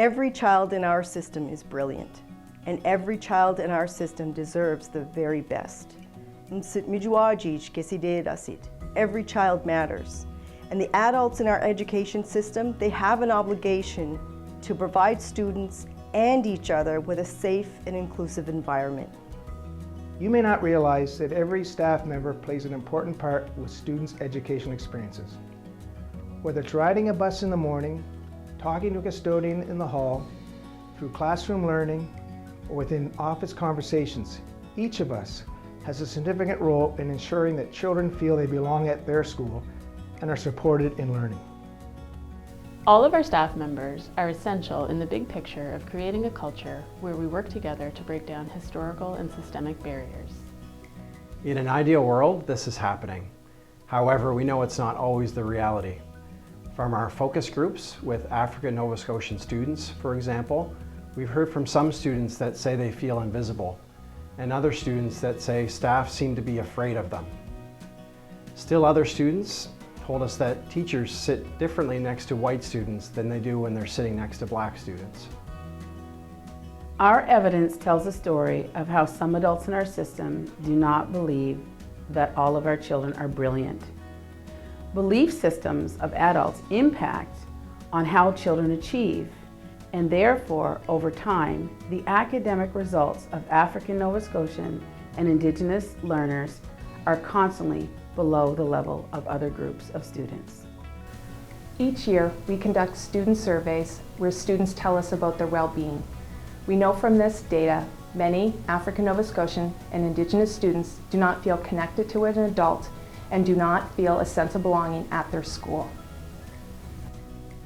Every child in our system is brilliant, and every child in our system deserves the very best. Every child matters. And the adults in our education system, they have an obligation to provide students and each other with a safe and inclusive environment. You may not realize that every staff member plays an important part with students' education experiences. Whether it's riding a bus in the morning, talking to a custodian in the hall, through classroom learning, or within office conversations, each of us has a significant role in ensuring that children feel they belong at their school and are supported in learning. All of our staff members are essential in the big picture of creating a culture where we work together to break down historical and systemic barriers. In an ideal world, this is happening. However, we know it's not always the reality. From our focus groups with African Nova Scotian students, for example, we've heard from some students that say they feel invisible, and other students that say staff seem to be afraid of them. Still other students told us that teachers sit differently next to white students than they do when they're sitting next to black students. Our evidence tells a story of how some adults in our system do not believe that all of our children are brilliant. Belief systems of adults impact on how children achieve, and therefore, over time, the academic results of African Nova Scotian and Indigenous learners are constantly below the level of other groups of students. Each year, we conduct student surveys where students tell us about their well-being. We know from this data, many African Nova Scotian and Indigenous students do not feel connected to an adult and do not feel a sense of belonging at their school.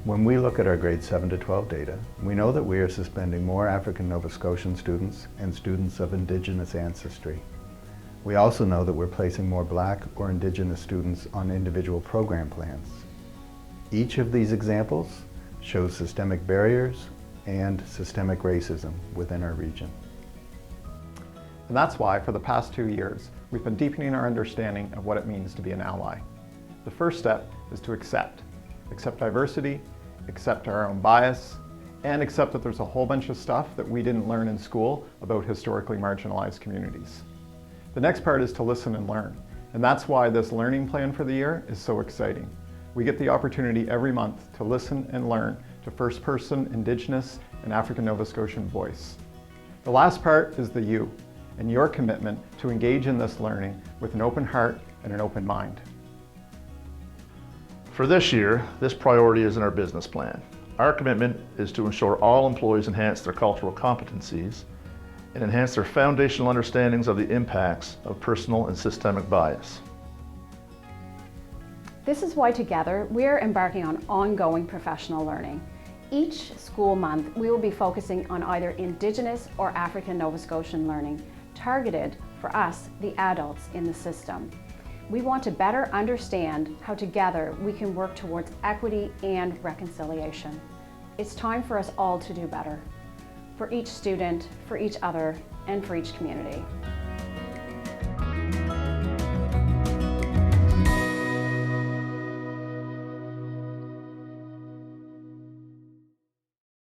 When we look at our grades 7 to 12 data, we know that we are suspending more African Nova Scotian students and students of Indigenous ancestry. We also know that we're placing more Black or Indigenous students on individual program plans. Each of these examples shows systemic barriers and systemic racism within our region. And that's why, for the past 2 years, we've been deepening our understanding of what it means to be an ally. The first step is to accept diversity, accept our own bias, and accept that there's a whole bunch of stuff that we didn't learn in school about historically marginalized communities. The next part is to listen and learn, and that's why this learning plan for the year is so exciting. We get the opportunity every month to listen and learn to first-person Indigenous and African Nova Scotian voice. The last part is the you, and your commitment to engage in this learning with an open heart and an open mind. For this year, this priority is in our business plan. Our commitment is to ensure all employees enhance their cultural competencies and enhance their foundational understandings of the impacts of personal and systemic bias. This is why together we're embarking on ongoing professional learning. Each school month we will be focusing on either Indigenous or African Nova Scotian learning, targeted for us, the adults in the system. We want to better understand how together we can work towards equity and reconciliation. It's time for us all to do better, for each student, for each other, and for each community.